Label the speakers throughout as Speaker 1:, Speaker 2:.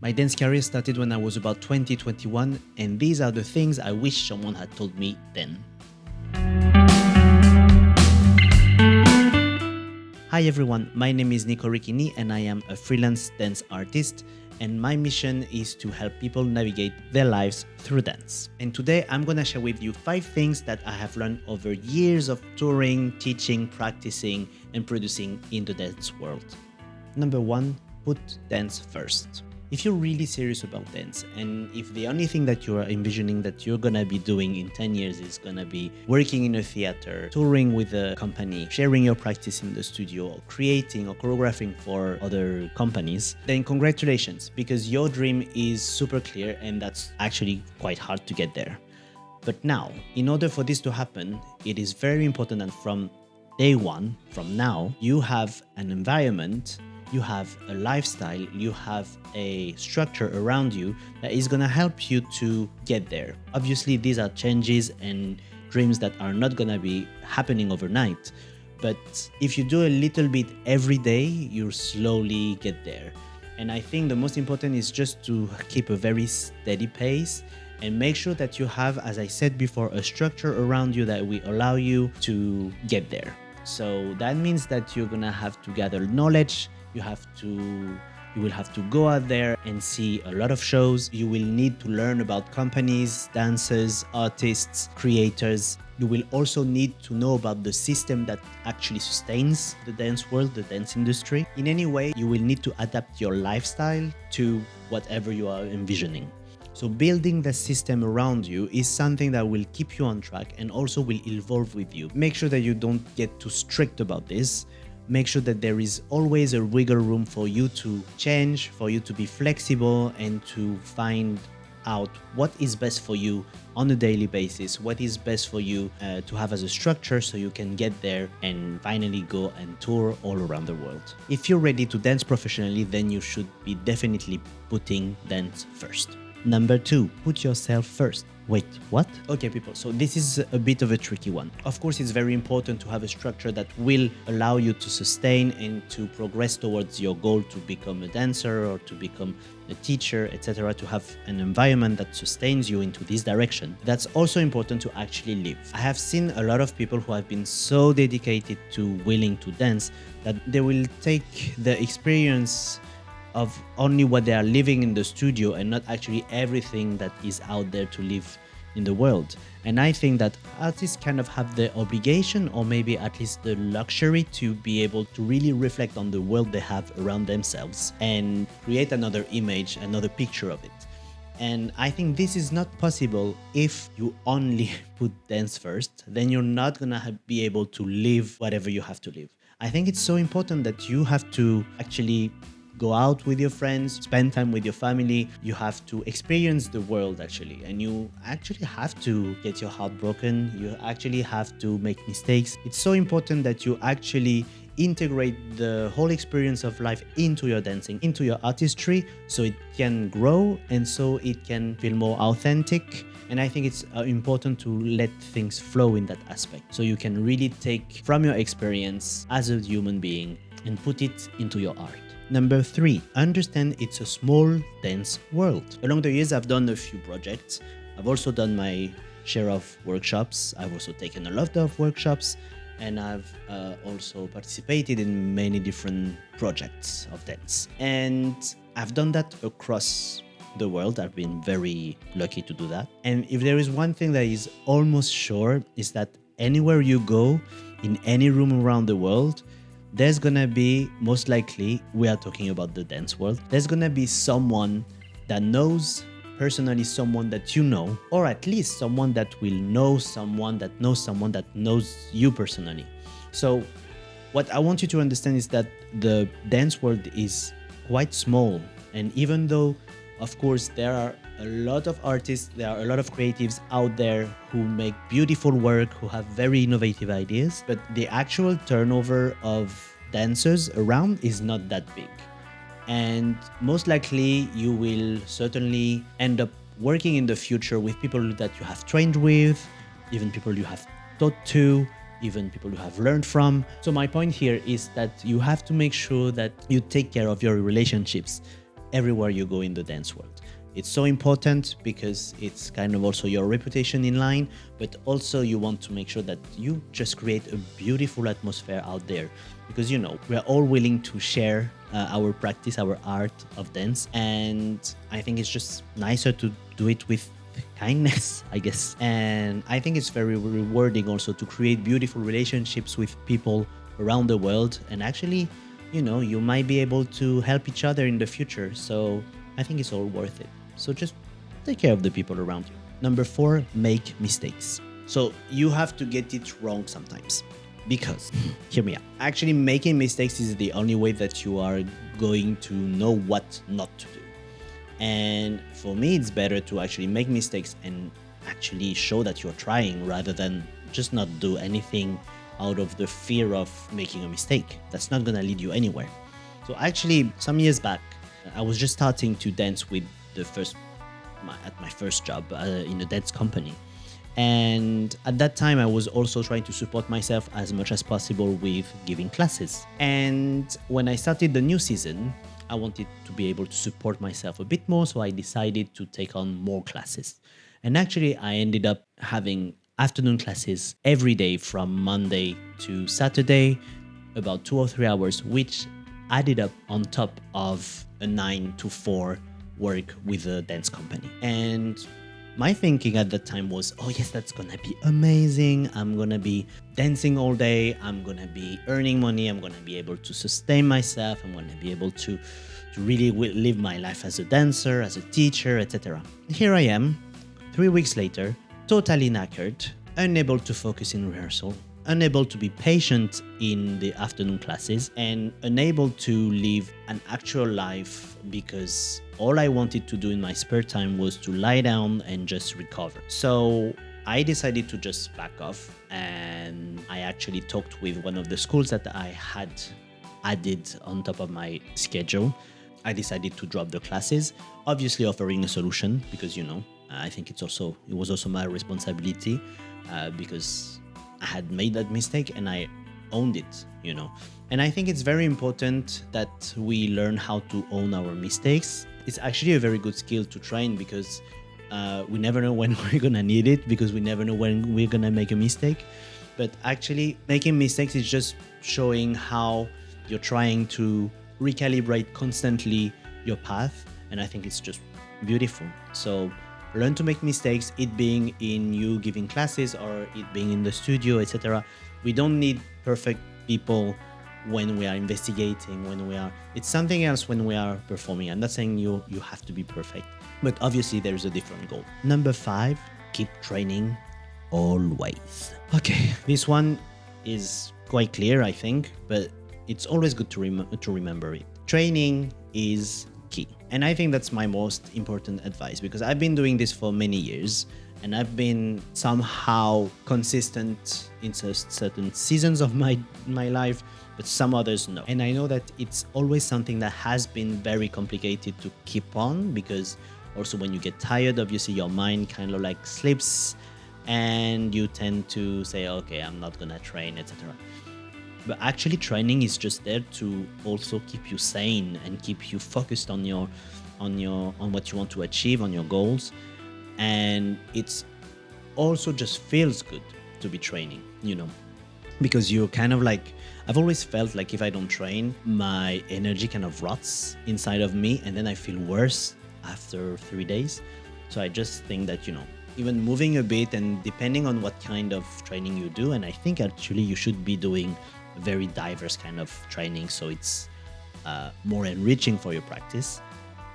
Speaker 1: My dance career started when I was about 20, 21, and these are the things I wish someone had told me then. Hi everyone, my name is Nico Ricchini and I am a freelance dance artist, and my mission is to help people navigate their lives through dance. And today I'm gonna share with you 5 things that I have learned over years of touring, teaching, practicing, and producing in the dance world. Number 1, put dance first. If you're really serious about dance, and if the only thing that you are envisioning that you're gonna be doing in 10 years is gonna be working in a theater, touring with a company, sharing your practice in the studio, or creating or choreographing for other companies, then congratulations, because your dream is super clear and that's actually quite hard to get there. But now, in order for this to happen, it is very important that from day one, from now, you have an environment, you have a lifestyle, you have a structure around you that is going to help you to get there. Obviously, these are changes and dreams that are not going to be happening overnight. But if you do a little bit every day, you slowly get there. And I think the most important is just to keep a very steady pace and make sure that you have, as I said before, a structure around you that will allow you to get there. So that means that you're going to have to gather knowledge. You will have to go out there and see a lot of shows. You will need to learn about companies, dancers, artists, creators. You will also need to know about the system that actually sustains the dance world, the dance industry. In any way, you will need to adapt your lifestyle to whatever you are envisioning. So building the system around you is something that will keep you on track and also will evolve with you. Make sure that you don't get too strict about this. Make sure that there is always a wiggle room for you to change, for you to be flexible and to find out what is best for you on a daily basis, what is best for you to have as a structure so you can get there and finally go and tour all around the world. If you're ready to dance professionally, then you should be definitely putting dance first. Number 2, put yourself first. Wait, what? Okay, people, so this is a bit of a tricky one. Of course, it's very important to have a structure that will allow you to sustain and to progress towards your goal to become a dancer or to become a teacher, etc., to have an environment that sustains you into this direction. That's also important to actually live. I have seen a lot of people who have been so dedicated to willing to dance that they will take the experience of only what they are living in the studio and not actually everything that is out there to live in the world. And I think that artists kind of have the obligation, or maybe at least the luxury, to be able to really reflect on the world they have around themselves and create another image, another picture of it. And I think this is not possible if you only put dance first. Then you're not gonna be able to live whatever you have to live. I think it's so important that you have to actually go out with your friends, spend time with your family. You have to experience the world actually, and you actually have to get your heart broken. You actually have to make mistakes. It's so important that you actually integrate the whole experience of life into your dancing, into your artistry, so it can grow and so it can feel more authentic. And I think it's important to let things flow in that aspect, so you can really take from your experience as a human being and put it into your art. Number 3, understand it's a small dance world. Along the years, I've done a few projects. I've also done my share of workshops. I've also taken a lot of workshops, and I've also participated in many different projects of dance. And I've done that across the world. I've been very lucky to do that. And if there is one thing that is almost sure, is that anywhere you go, in any room around the world, there's gonna be, most likely, we are talking about the dance world, there's gonna be someone that knows personally someone that you know, or at least someone that will know someone that knows someone that knows you personally. So what I want you to understand is that the dance world is quite small, and even though, of course, there are a lot of artists, there are a lot of creatives out there who make beautiful work, who have very innovative ideas, but the actual turnover of dancers around is not that big. And most likely you will certainly end up working in the future with people that you have trained with, even people you have taught to, even people you have learned from. So my point here is that you have to make sure that you take care of your relationships everywhere you go in the dance world. It's so important because it's kind of also your reputation in line, but also you want to make sure that you just create a beautiful atmosphere out there, because we are all willing to share our practice, our art of dance, and I think it's just nicer to do it with kindness, I guess. And I think it's very rewarding also to create beautiful relationships with people around the world, and actually, you might be able to help each other in the future. So I think it's all worth it. So just take care of the people around you. Number 4, make mistakes. So you have to get it wrong sometimes, because hear me out. Actually, making mistakes is the only way that you are going to know what not to do. And for me, it's better to actually make mistakes and actually show that you're trying, rather than just not do anything out of the fear of making a mistake. That's not gonna lead you anywhere. So actually, some years back, I was just starting to dance with at my first job in a dance company. And at that time, I was also trying to support myself as much as possible with giving classes. And when I started the new season, I wanted to be able to support myself a bit more, so I decided to take on more classes. And actually, I ended up having afternoon classes every day from Monday to Saturday, about 2 or 3 hours, which added up on top of a 9 to 4 work with a dance company. And my thinking at that time was, oh yes, that's gonna be amazing. I'm gonna be dancing all day. I'm gonna be earning money. I'm gonna be able to sustain myself. I'm gonna be able to really live my life as a dancer, as a teacher, etc. Here I am, 3 weeks later, totally knackered, unable to focus in rehearsal, unable to be patient in the afternoon classes, and unable to live an actual life, because all I wanted to do in my spare time was to lie down and just recover. So I decided to just back off, and I actually talked with one of the schools that I had added on top of my schedule. I decided to drop the classes, obviously offering a solution, because I think it was also my responsibility, because I had made that mistake and I owned it, And I think it's very important that we learn how to own our mistakes. It's actually a very good skill to train, because we never know when we're gonna need it, because we never know when we're gonna make a mistake. But actually, making mistakes is just showing how you're trying to recalibrate constantly your path, and I think it's just beautiful. So learn to make mistakes, it being in you giving classes or it being in the studio, etc. We don't need perfect people when we are investigating, it's something else when we are performing. I'm not saying you have to be perfect, but obviously there's a different goal. Number 5, keep training always. Okay, this one is quite clear, I think, but it's always good to remember it. Training is key. And I think that's my most important advice, because I've been doing this for many years and I've been somehow consistent in certain seasons of my life, but some others no. And I know that it's always something that has been very complicated to keep on, because also when you get tired, obviously your mind kind of like slips and you tend to say, okay, I'm not gonna train, etc. But actually training is just there to also keep you sane and keep you focused on what you want to achieve, on your goals. And it's also just feels good to be training, because you're kind of like, I've always felt like if I don't train, my energy kind of rots inside of me, and then I feel worse after 3 days. So I just think that, even moving a bit, and depending on what kind of training you do, and I think actually you should be doing very diverse kind of training, so it's more enriching for your practice.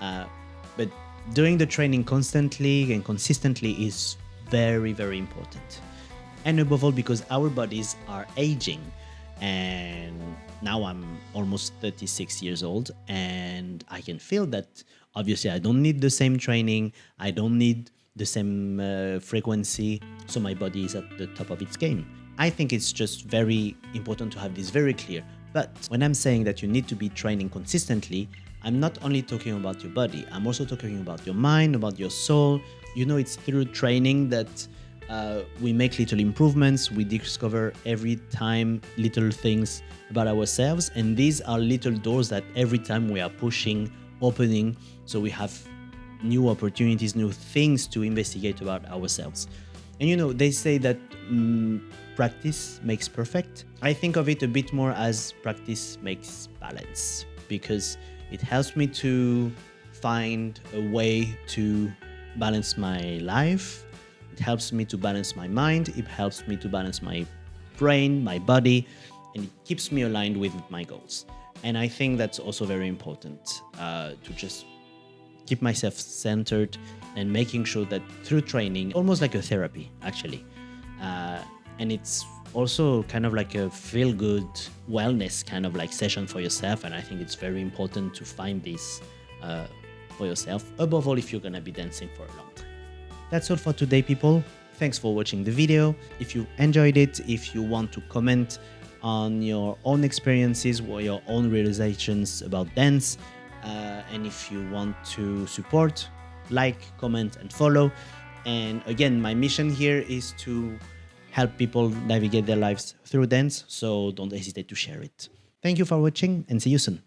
Speaker 1: But doing the training constantly and consistently is very, very important. And above all, because our bodies are aging. And now I'm almost 36 years old, and I can feel that obviously I don't need the same training, I don't need the same frequency, so my body is at the top of its game. I think it's just very important to have this very clear. But when I'm saying that you need to be training consistently, I'm not only talking about your body, I'm also talking about your mind, about your soul. It's through training that we make little improvements, we discover every time little things about ourselves, and these are little doors that every time we are pushing opening, so we have new opportunities, new things to investigate about ourselves. And they say that practice makes perfect. I think of it a bit more as practice makes balance, because it helps me to find a way to balance my life. It helps me to balance my mind. It helps me to balance my brain, my body, and it keeps me aligned with my goals. And I think that's also very important, to just keep myself centered and making sure that through training, almost like a therapy, actually. And it's also kind of like a feel-good wellness kind of like session for yourself. And I think it's very important to find this for yourself, above all if you're going to be dancing for a long time. That's all for today, people. Thanks for watching the video. If you enjoyed it, if you want to comment on your own experiences or your own realizations about dance, and if you want to support, like, comment, and follow. And again, my mission here is to help people navigate their lives through dance, so don't hesitate to share it. Thank you for watching, and see you soon.